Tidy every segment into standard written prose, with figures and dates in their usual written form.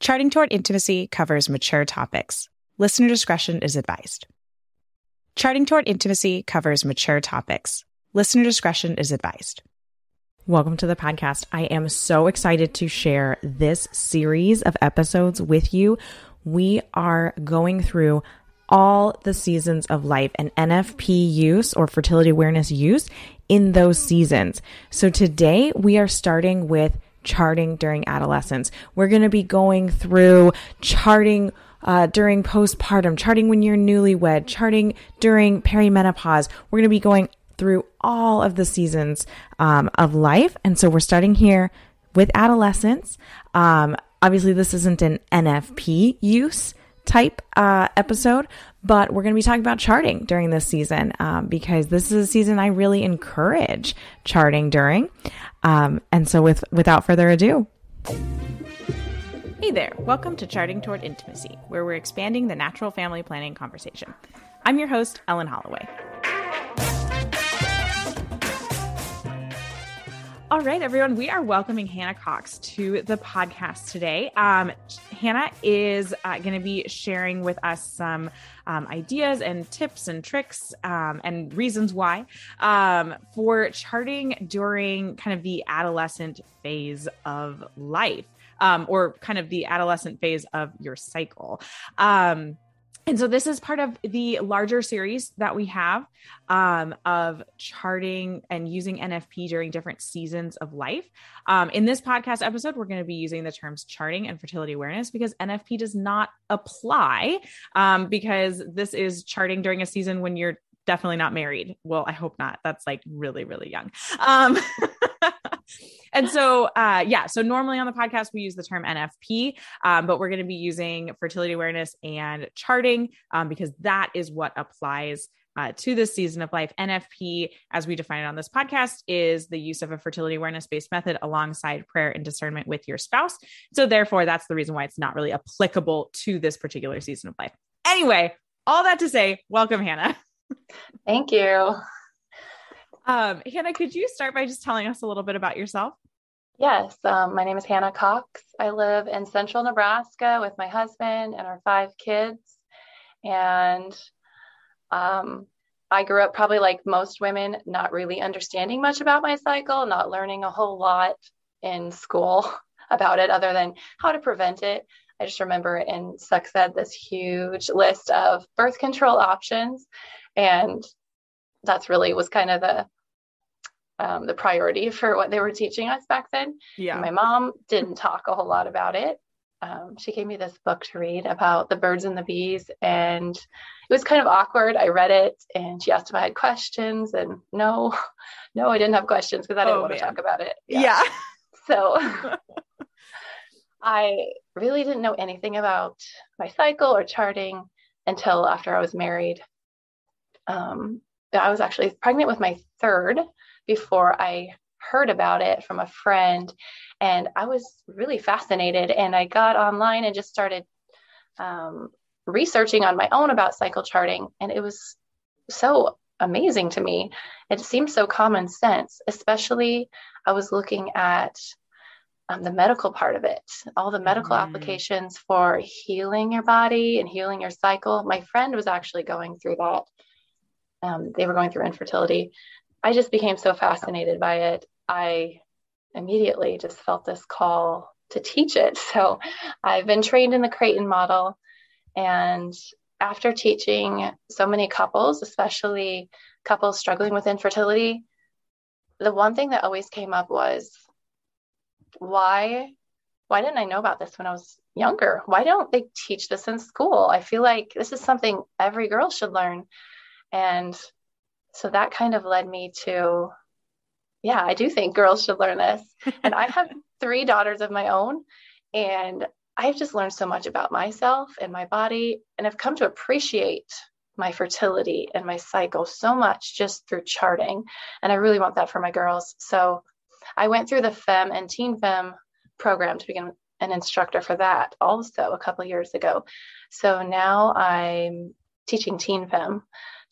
Charting Toward Intimacy covers mature topics. Listener discretion is advised. Charting Toward Intimacy covers mature topics. Listener discretion is advised. Welcome to the podcast. I am so excited to share this series of episodes with you. We are going through all the seasons of life and NFP use or fertility awareness use in those seasons. So today we are starting with charting during adolescence. We're going to be going through charting during postpartum, charting when you're newlywed, charting during perimenopause. We're going to be going through all of the seasons of life. And so we're starting here with adolescence. Obviously, this isn't an NFP use type episode, but we're going to be talking about charting during this season because this is a season I really encourage charting during. And so without further ado. Hey there, welcome to Charting Toward Intimacy, where we're expanding the natural family planning conversation. I'm your host, Ellen Holloway. All right, everyone, we are welcoming Hanna Cox to the podcast today. Hanna is going to be sharing with us some ideas and tips and tricks and reasons why for charting during kind of the adolescent phase of life or kind of the adolescent phase of your cycle. And so this is part of the larger series that we have of charting and using NFP during different seasons of life. In this podcast episode, we're going to be using the terms charting and fertility awareness because NFP does not apply because this is charting during a season when you're definitely not married. Well, I hope not. That's like really, really young. And so, so normally on the podcast, we use the term NFP, but we're going to be using fertility awareness and charting because that is what applies to this season of life. NFP, as we define it on this podcast, is the use of a fertility awareness-based method alongside prayer and discernment with your spouse. So therefore, that's the reason why it's not really applicable to this particular season of life. Anyway, all that to say, welcome, Hanna. Thank you. Hanna, could you start by just telling us a little bit about yourself? Yes. My name is Hanna Cox. I live in central Nebraska with my husband and our 5 kids. And I grew up probably like most women, not really understanding much about my cycle, not learning a whole lot in school about it other than how to prevent it. I just remember in sex ed, this huge list of birth control options. And that's really was kind of the priority for what they were teaching us back then. Yeah. My mom didn't talk a whole lot about it. She gave me this book to read about the birds and the bees, and it was kind of awkward. I read it and she asked if I had questions, and no, I didn't have questions because I didn't want to talk about it. Yeah. So I really didn't know anything about my cycle or charting until after I was married. I was actually pregnant with my 3rd before I heard about it from a friend, and I was really fascinated, and I got online and just started researching on my own about cycle charting, and it was so amazing to me. It seemed so common sense, especially I was looking at the medical part of it, all the medical applications for healing your body and healing your cycle. My friend was actually going through that. They were going through infertility. I just became so fascinated by it. I immediately just felt this call to teach it. So I've been trained in the Creighton model. And after teaching so many couples, especially couples struggling with infertility, the one thing that always came up was, why didn't I know about this when I was younger? Why don't they teach this in school? I feel like this is something every girl should learn. And so that kind of led me to, I do think girls should learn this. And I have 3 daughters of my own, and I've just learned so much about myself and my body, and I've come to appreciate my fertility and my cycle so much just through charting. And I really want that for my girls. So I went through the FEM and Teen FEM program to become an instructor for that also a couple of years ago. So now I'm teaching Teen FEM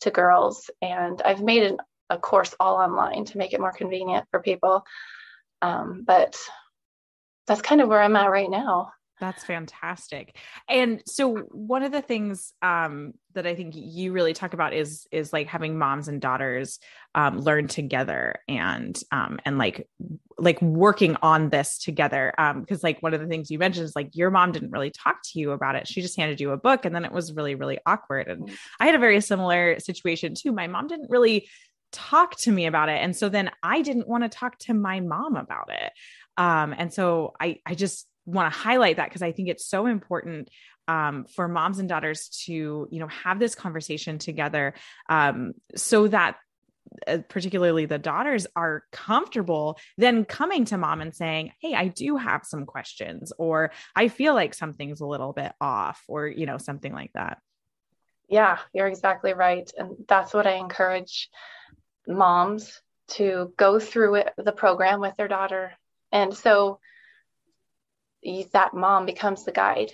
to girls, and I've made a course all online to make it more convenient for people. But that's kind of where I'm at right now. That's fantastic. And so one of the things that I think you really talk about is like having moms and daughters learn together and like working on this together. Because like one of the things you mentioned is like your mom didn't really talk to you about it. She just handed you a book, and then it was really, really awkward. And I had a very similar situation too. My mom didn't really talk to me about it. And so then I didn't want to talk to my mom about it. And so I just want to highlight that because I think it's so important for moms and daughters to, have this conversation together so that particularly the daughters are comfortable then coming to mom and saying, hey, I do have some questions, or I feel like something's a little bit off, or, something like that. Yeah, you're exactly right. And that's what I encourage moms to go through the program with their daughter. And so that mom becomes the guide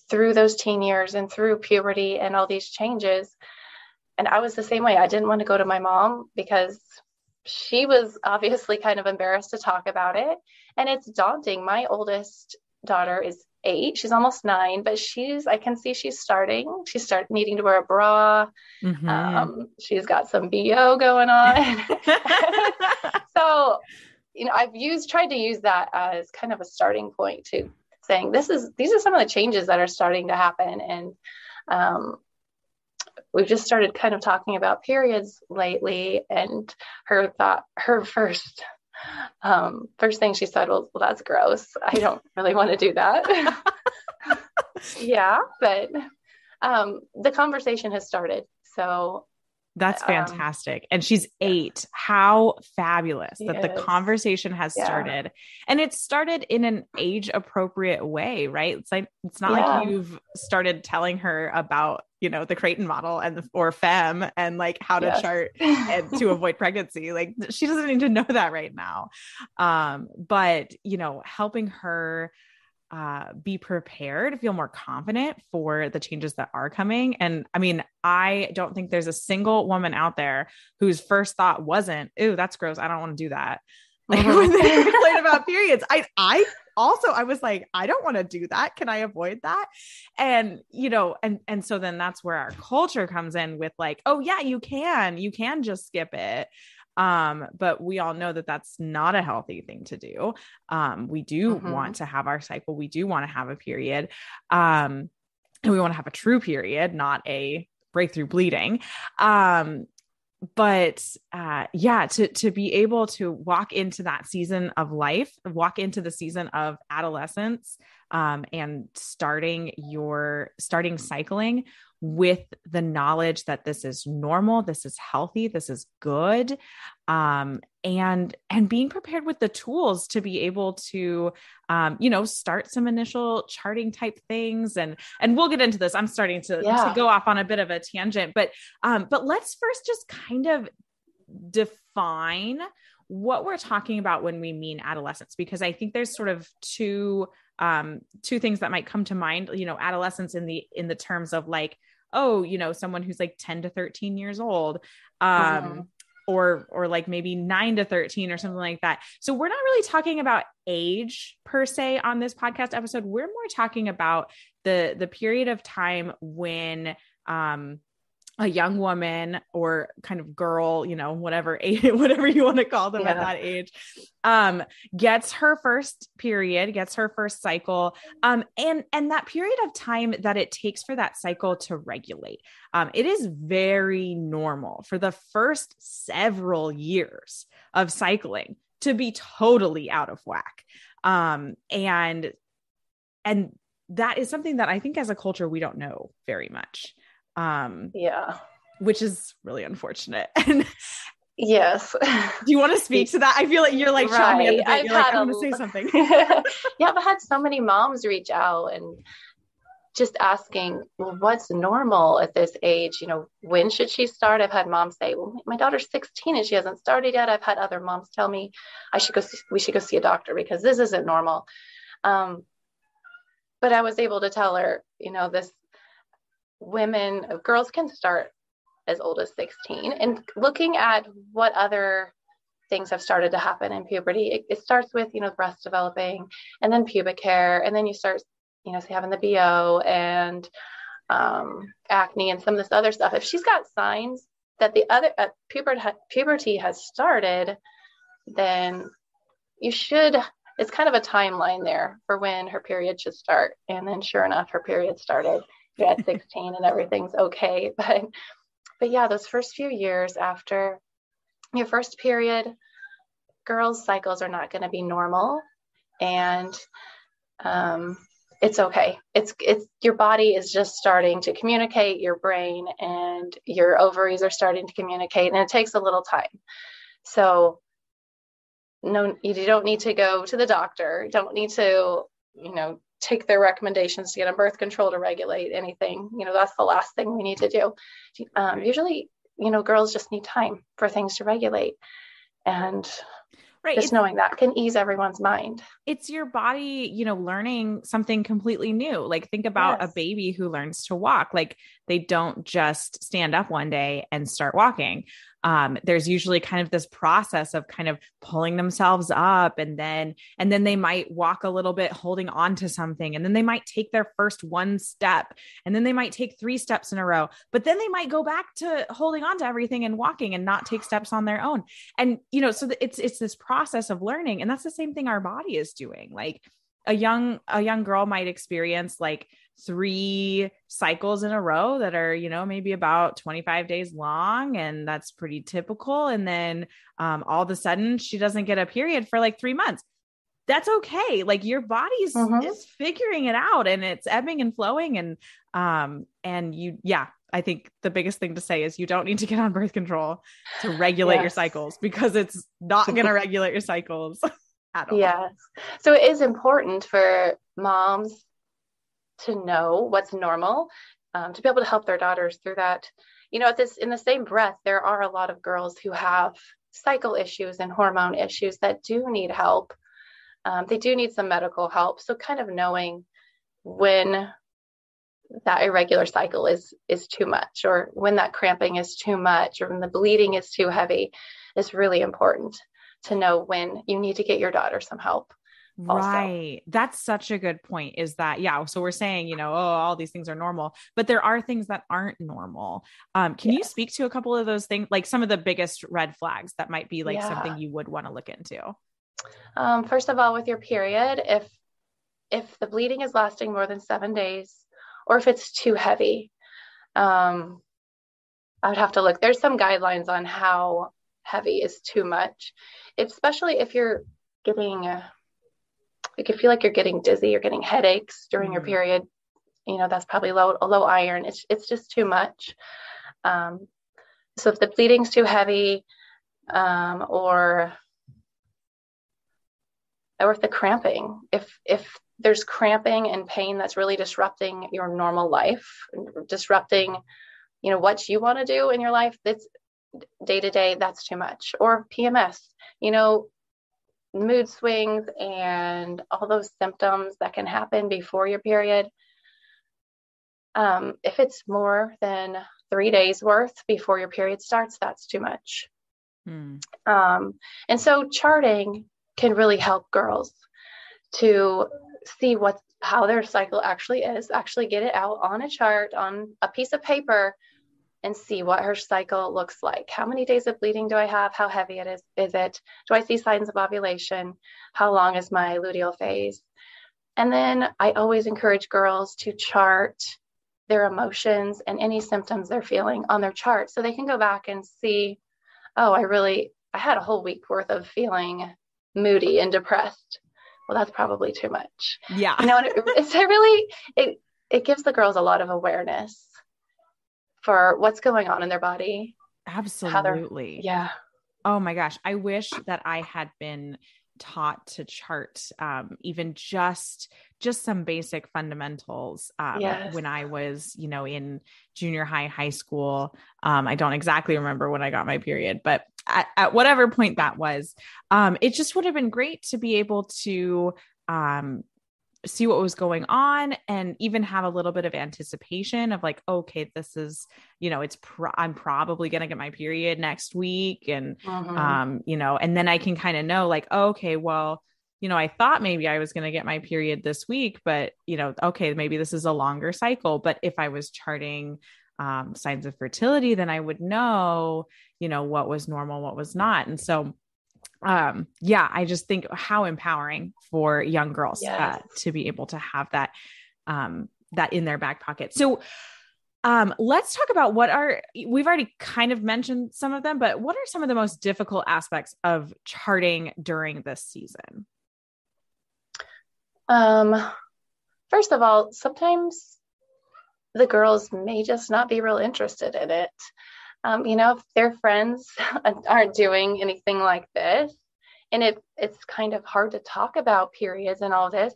through those teen years and through puberty and all these changes. And I was the same way. I didn't want to go to my mom because she was obviously kind of embarrassed to talk about it. And it's daunting. My oldest daughter is 8. She's almost 9, but I can see she's starting needing to wear a bra. Mm-hmm. She's got some BO going on. So, I've tried to use that as kind of a starting point to saying, these are some of the changes that are starting to happen. And we've just started kind of talking about periods lately, and her first thing she said was, well, that's gross. I don't really want to do that. Yeah, but the conversation has started. So that's fantastic. And she's 8. How fabulous that the conversation has started. And it started in an age appropriate way, right? It's not like you've started telling her about, the Creighton model or FEM and like how to chart and to avoid pregnancy. Like she doesn't need to know that right now. But, helping her be prepared, feel more confident for the changes that are coming. And I mean, I don't think there's a single woman out there whose first thought wasn't, "Ooh, that's gross. I don't want to do that." Like when they complain about periods, I was like, I don't want to do that. Can I avoid that? And, and so then that's where our culture comes in with like, oh yeah, you can just skip it. But we all know that that's not a healthy thing to do. We do want to have our cycle. We do want to have a period. And we want to have a true period, not a breakthrough bleeding. But to be able to walk into that season of life, walk into the season of adolescence, and starting cycling with the knowledge that this is normal, this is healthy, this is good. And being prepared with the tools to be able to, start some initial charting type things. And we'll get into this. I'm starting to go off on a bit of a tangent, but let's first just kind of define what we're talking about when we mean adolescence, because I think there's sort of two things that might come to mind, adolescence in the terms of like, oh, someone who's like 10 to 13 years old, or like maybe 9 to 13 or something like that. So we're not really talking about age per se on this podcast episode. We're more talking about the period of time when, a young woman or kind of girl, whatever you want to call them at that age, gets her first period, gets her first cycle. And that period of time that it takes for that cycle to regulate. It is very normal for the first several years of cycling to be totally out of whack. And that is something that I think as a culture, we don't know very much. Which is really unfortunate. Yes. Do you want to speak to that? I feel like you're like, showing me at the bit. You're like, I want to say something. I've had so many moms reach out and just asking, well, what's normal at this age? When should she start? I've had moms say, well, my daughter's 16 and she hasn't started yet. I've had other moms tell me we should go see a doctor because this isn't normal. But I was able to tell her, girls can start as old as 16, and looking at what other things have started to happen in puberty. It starts with, breast developing, and then pubic hair. And then you start, having the BO and acne and some of this other stuff. If she's got signs that the other puberty has started, then it's kind of a timeline there for when her period should start. And then sure enough, her period started. You're at 16 and everything's okay. But yeah, those first few years after your first period, girls' cycles are not going to be normal. And it's okay. It's your body is just starting to communicate, your brain and your ovaries are starting to communicate, and it takes a little time. So no, you don't need to go to the doctor. You don't need to, take their recommendations to get on birth control to regulate anything. That's the last thing we need to do. Usually, girls just need time for things to regulate. And right. Just knowing that can ease everyone's mind. It's your body, learning something completely new. Like think about a baby who learns to walk. Like they don't just stand up one day and start walking. There's usually kind of this process of kind of pulling themselves up and then they might walk a little bit holding on to something. And then they might take their first one step and then they might take 3 steps in a row, but then they might go back to holding on to everything and walking and not take steps on their own. And, so it's this process of learning. And that's the same thing our body is doing. Like a young girl might experience like 3 cycles in a row that are, maybe about 25 days long. And that's pretty typical. And then all of a sudden she doesn't get a period for like 3 months. That's okay. Like your body's is figuring it out and it's ebbing and flowing. And I think the biggest thing to say is you don't need to get on birth control to regulate your cycles, because it's not going to regulate your cycles at all. Yes. So it is important for moms to know what's normal, to be able to help their daughters through that. In the same breath, there are a lot of girls who have cycle issues and hormone issues that do need help. They do need some medical help. So kind of knowing when that irregular cycle is too much, or when that cramping is too much, or when the bleeding is too heavy, is really important to know when you need to get your daughter some help. Right. Also. That's such a good point, is that, so we're saying, all these things are normal, but there are things that aren't normal. Can you speak to a couple of those things, like some of the biggest red flags that might be like something you would want to look into? First of all, with your period, if the bleeding is lasting more than 7 days, or if it's too heavy, I would have to look. There's some guidelines on how heavy is too much, especially if you're getting like you feel like you're getting dizzy, you're getting headaches during your period, that's probably low iron. It's just too much. So if the bleeding's too heavy, or if the cramping, if there's cramping and pain that's really disrupting your normal life, disrupting, what you want to do in your life, that's day to day, that's too much. Or PMS, mood swings and all those symptoms that can happen before your period. If it's more than 3 days worth before your period starts, that's too much. And so charting can really help girls to see how their cycle actually is, actually get it out on a chart, on a piece of paper, and see what her cycle looks like. How many days of bleeding do I have? How heavy is it? Do I see signs of ovulation? How long is my luteal phase? And then I always encourage girls to chart their emotions and any symptoms they're feeling on their chart, so they can go back and see, I had a whole week worth of feeling moody and depressed. Well, that's probably too much. Yeah. It gives the girls a lot of awareness for what's going on in their body. Absolutely. Yeah. Oh my gosh. I wish that I had been taught to chart, even just some basic fundamentals, when I was, in junior high school. I don't exactly remember when I got my period, but at whatever point that was, it just would have been great to be able to see what was going on and even have a little bit of anticipation of like, okay, this is, I'm probably going to get my period next week. And, and then I can kind of know like, okay, well, I thought maybe I was going to get my period this week, but, okay, maybe this is a longer cycle. But if I was charting signs of fertility, then I would know, what was normal, what was not. And so I just think how empowering for young girls to be able to have that that in their back pocket. So let's talk about we've already kind of mentioned some of them, but what are some of the most difficult aspects of charting during this season? First of all, sometimes the girls may just not be real interested in it. If their friends aren't doing anything like this, and it's kind of hard to talk about periods and all this,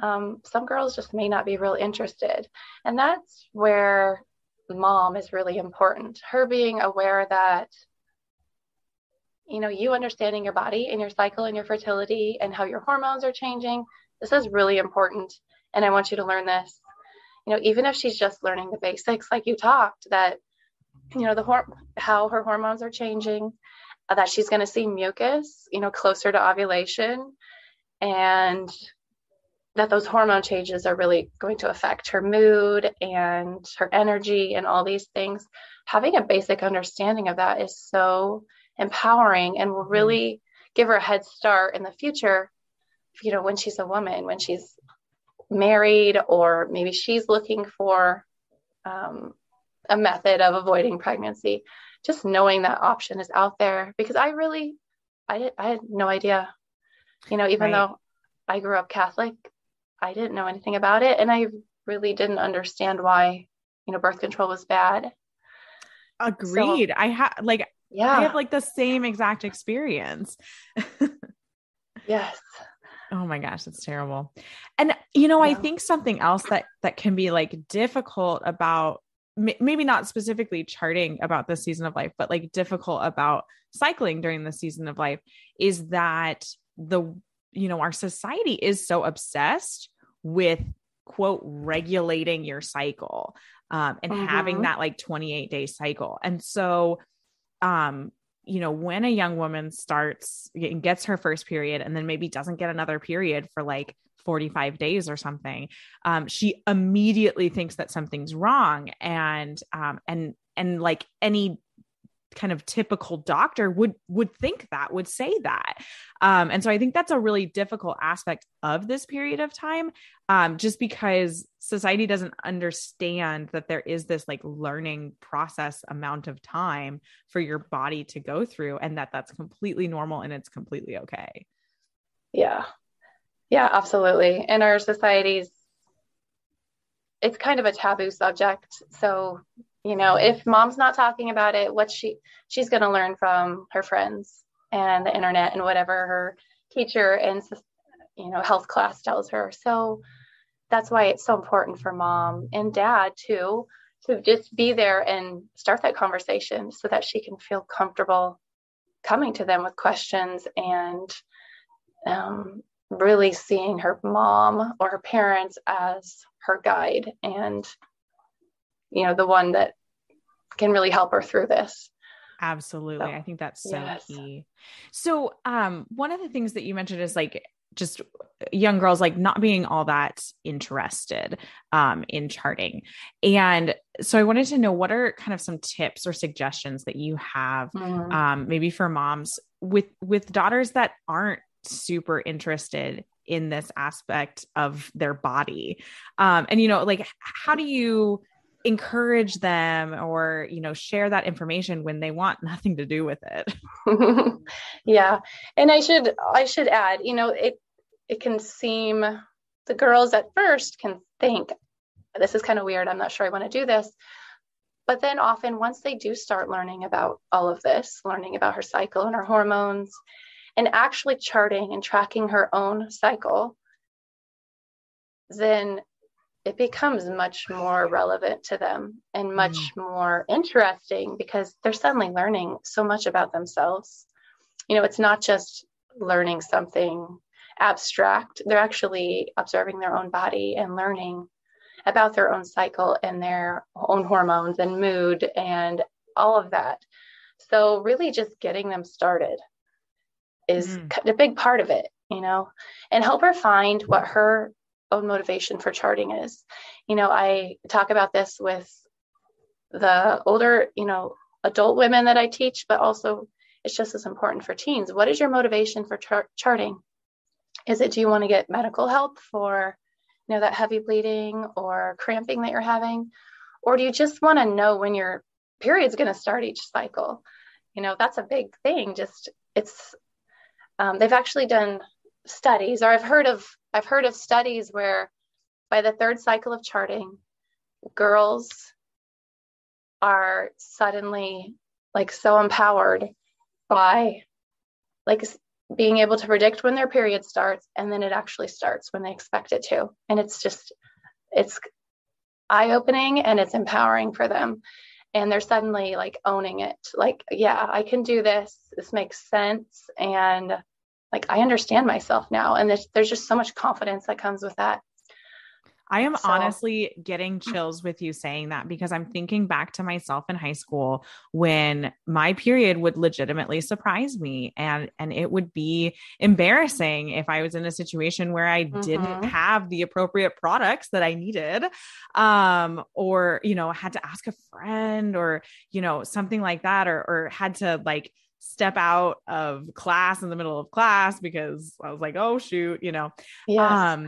some girls just may not be real interested. And that's where mom is really important. Her being aware that, you understanding your body and your cycle and your fertility and how your hormones are changing. This is really important. And I want you to learn this. Even if she's just learning the basics, like you talked, that how her hormones are changing, that she's going to see mucus, closer to ovulation, and that those hormone changes are really going to affect her mood and her energy and all these things. Having a basic understanding of that is so empowering and will really give her a head start in the future, when she's a woman, when she's married, or maybe she's looking for a method of avoiding pregnancy. Just knowing that option is out there, because I had no idea, even though I grew up Catholic, I didn't know anything about it. And I really didn't understand why, birth control was bad. Agreed. So, I have like the same exact experience. Yes. Oh my gosh, that's terrible. And, I think something else that can be like difficult about maybe not specifically charting about the season of life, but like difficult about cycling during the season of life is that our society is so obsessed with quote, regulating your cycle, and having that like 28-day cycle. And so, when a young woman gets her first period and then maybe doesn't get another period for like 45 days or something, she immediately thinks that something's wrong. And like any kind of typical doctor would say that. And so I think that's a really difficult aspect of this period of time, just because society doesn't understand that there is this like learning process amount of time for your body to go through, and that's completely normal and it's completely okay. Yeah. Yeah, absolutely. In our societies, it's kind of a taboo subject. So, if mom's not talking about it, she's going to learn from her friends and the internet and whatever her teacher and, health class tells her. So that's why it's so important for mom and dad to just be there and start that conversation so that she can feel comfortable coming to them with questions and, really seeing her mom or her parents as her guide and, the one that can really help her through this. Absolutely. So, I think that's so key. So, one of the things that you mentioned is like, just young girls, like not being all that interested, in charting. And so I wanted to know, what are kind of some tips or suggestions that you have, maybe for moms with daughters that aren't super interested in this aspect of their body. And, like, how do you encourage them or, share that information when they want nothing to do with it? Yeah. And I should add, it can seem, the girls at first can think, this is kind of weird, I'm not sure I want to do this. But then often once they do start learning about all of this, learning about her cycle and her hormones, and actually charting and tracking her own cycle, then it becomes much more relevant to them and much more interesting, because they're suddenly learning so much about themselves. It's not just learning something abstract. They're actually observing their own body and learning about their own cycle and their own hormones and mood and all of that. So really just getting them started is a big part of it, and help her find what her own motivation for charting is. I talk about this with the older, adult women that I teach, but also it's just as important for teens. What is your motivation for charting? Is it, do you want to get medical help for, that heavy bleeding or cramping that you're having? Or do you just want to know when your period's going to start each cycle? That's a big thing. They've actually done studies, or I've heard of studies where by the third cycle of charting, girls are suddenly like so empowered by like being able to predict when their period starts, and then it actually starts when they expect it to. And it's eye-opening and it's empowering for them. And they're suddenly like owning it. Like, yeah, I can do this. This makes sense. And like, I understand myself now. And there's just so much confidence that comes with that. I am honestly getting chills with you saying that, because I'm thinking back to myself in high school when my period would legitimately surprise me, and it would be embarrassing if I was in a situation where I didn't have the appropriate products that I needed, or, had to ask a friend or, something like that, or had to like step out of class in the middle of class because I was like, oh shoot, Yes.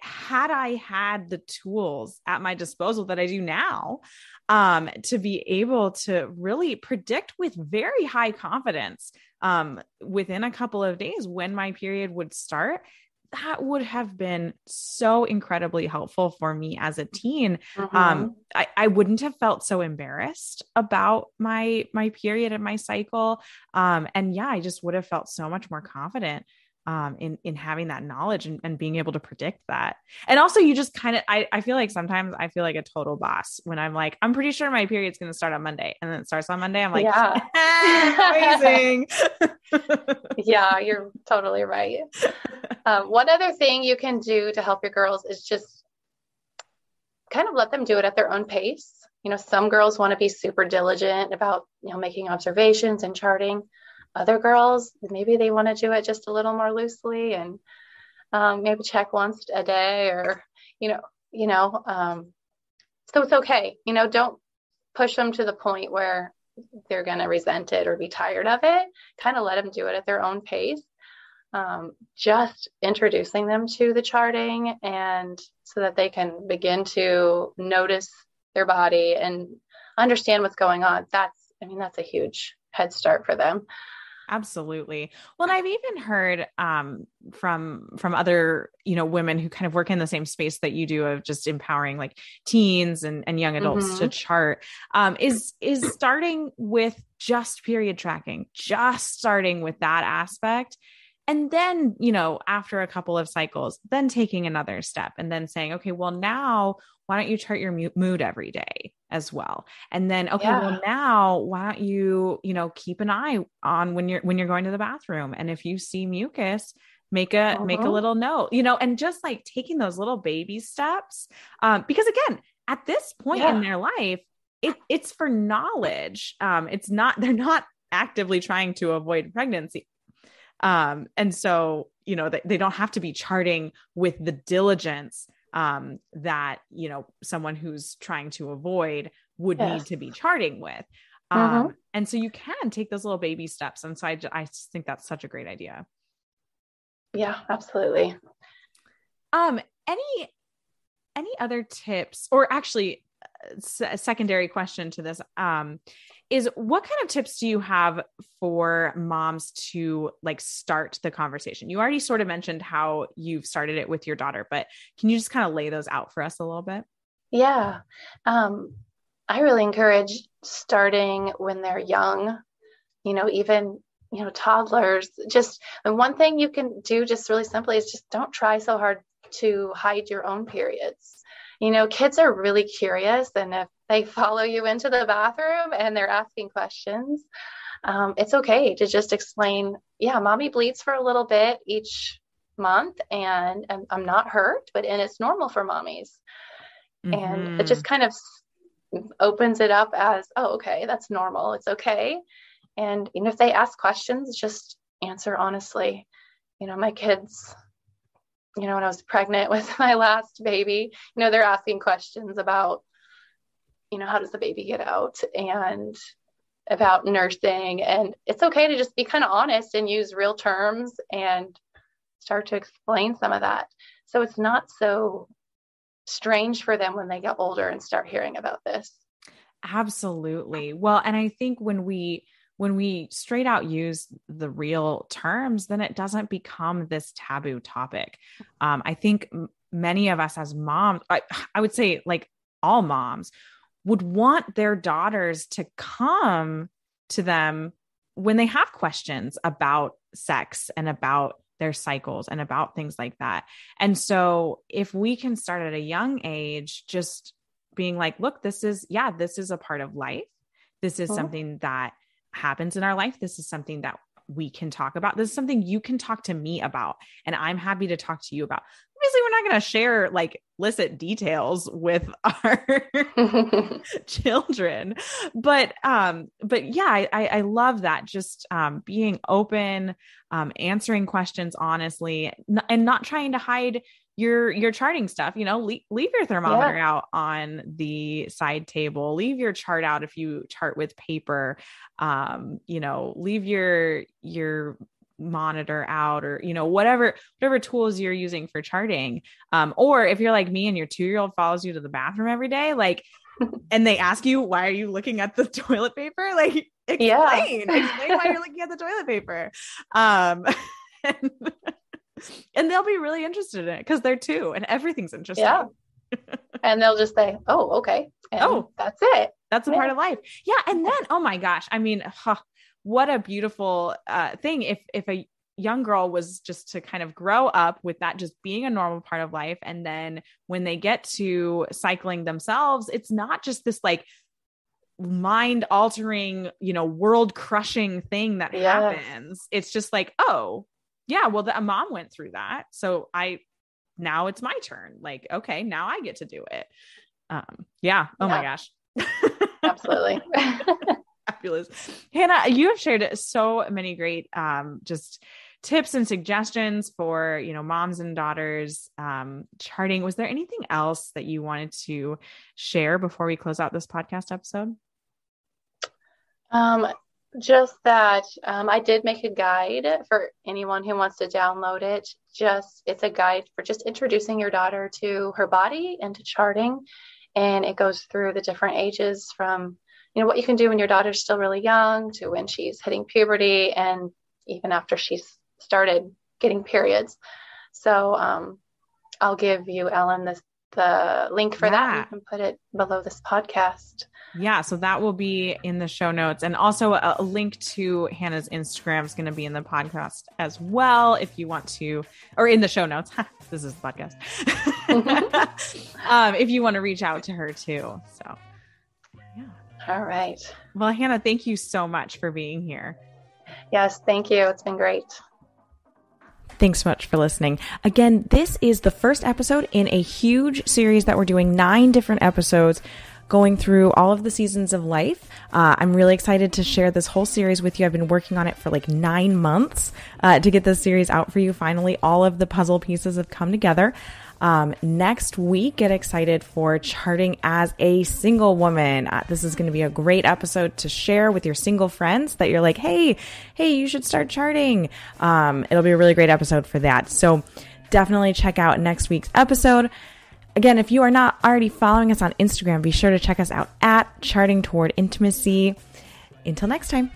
Had I had the tools at my disposal that I do now, to be able to really predict with very high confidence, within a couple of days when my period would start, that would have been so incredibly helpful for me as a teen. I wouldn't have felt so embarrassed about my period and my cycle. I just would have felt so much more confident in having that knowledge and being able to predict that. And also you just kind of, I feel like sometimes I feel like a total boss when I'm like, I'm pretty sure my period's going to start on Monday, and then it starts on Monday. I'm like, yeah, amazing. Yeah, you're totally right. One other thing you can do to help your girls is just kind of let them do it at their own pace. Some girls want to be super diligent about, making observations and charting. Other girls, maybe they want to do it just a little more loosely and maybe check once a day, or, so it's okay. Don't push them to the point where they're going to resent it or be tired of it. Kind of let them do it at their own pace. Just introducing them to the charting, and so that they can begin to notice their body and understand what's going on. That's a huge head start for them. Absolutely. Well, and I've even heard from other, women who kind of work in the same space that you do, of just empowering like teens and young adults to chart, is starting with just period tracking, just starting with that aspect. And then, after a couple of cycles, then taking another step and then saying, okay, well, now why don't you chart your mood every day as well? And then, okay, well, now why don't you, keep an eye on when you're going to the bathroom. And if you see mucus, make a little note, and just like taking those little baby steps. Because again, at this point in their life, it's for knowledge. They're not actively trying to avoid pregnancy. And so, they don't have to be charting with the diligence, that, someone who's trying to avoid would need to be charting with. And so you can take those little baby steps. And so I just think that's such a great idea. Yeah, absolutely. Any other tips, or actually a secondary question to this, is what kind of tips do you have for moms to like start the conversation? You already sort of mentioned how you've started it with your daughter, but can you just kind of lay those out for us a little bit? Yeah. I really encourage starting when they're young, even, toddlers. And one thing you can do just really simply is just don't try so hard to hide your own periods. Kids are really curious, and if they follow you into the bathroom and they're asking questions, it's okay to just explain yeah, mommy bleeds for a little bit each month and I'm not hurt, and it's normal for mommies. And it just kind of opens it up as, oh, okay, that's normal. It's okay. And, if they ask questions, just answer honestly. My kids, when I was pregnant with my last baby, they're asking questions about, how does the baby get out and about nursing. And it's okay to just be kind of honest and use real terms and start to explain some of that. So it's not so strange for them when they get older and start hearing about this. Absolutely. Well, and I think when we straight out use the real terms, then it doesn't become this taboo topic. I think many of us as moms, I would say like all moms, would want their daughters to come to them when they have questions about sex and about their cycles and about things like that. And so if we can start at a young age, just being like, look, this is a part of life. This is something that happens in our life. This is something that we can talk about. This is something you can talk to me about, and I'm happy to talk to you about. Obviously, we're not going to share like illicit details with our children, but yeah, I love that. Just being open, answering questions honestly, and not trying to hide your charting stuff. Leave your thermometer out on the side table, leave your chart out if you chart with paper, leave your monitor out, or, whatever tools you're using for charting. Or if you're like me and your 2-year-old follows you to the bathroom every day, like, and they ask you, why are you looking at the toilet paper? Like, explain why you're looking at the toilet paper. And they'll be really interested in it because they're 2 and everything's interesting. Yeah. And they'll just say, oh, okay. And that's it. That's a part of life. Yeah. And then, oh my gosh, I mean, what a beautiful thing if a young girl was just to kind of grow up with that just being a normal part of life. And then when they get to cycling themselves, it's not just this like mind altering, world crushing thing that happens. It's just like, oh yeah, well, a mom went through that. So now it's my turn. Like, okay, now I get to do it. Yeah. Oh my gosh. Absolutely. Fabulous. Hanna, you have shared so many great, just tips and suggestions for, moms and daughters, charting. Was there anything else that you wanted to share before we close out this podcast episode? Just that I did make a guide for anyone who wants to download it. It's a guide for just introducing your daughter to her body and to charting. And it goes through the different ages from, what you can do when your daughter's still really young to when she's hitting puberty and even after she's started getting periods. So I'll give you, Ellen, the link for that. You can put it below this podcast. Yeah. So that will be in the show notes, and also a link to Hanna's Instagram is going to be in the podcast as well. If you want to, or in the show notes, this is the podcast. If you want to reach out to her too. So yeah. All right. Well, Hanna, thank you so much for being here. Yes. Thank you. It's been great. Thanks so much for listening. Again, this is the first episode in a huge series that we're doing, 9 different episodes going through all of the seasons of life. I'm really excited to share this whole series with you. I've been working on it for like 9 months to get this series out for you. Finally, all of the puzzle pieces have come together. Next week, get excited for charting as a single woman. This is going to be a great episode to share with your single friends that you're like, hey, you should start charting. It'll be a really great episode for that. So definitely check out next week's episode. Again, if you are not already following us on Instagram, be sure to check us out at Charting Toward Intimacy. Until next time.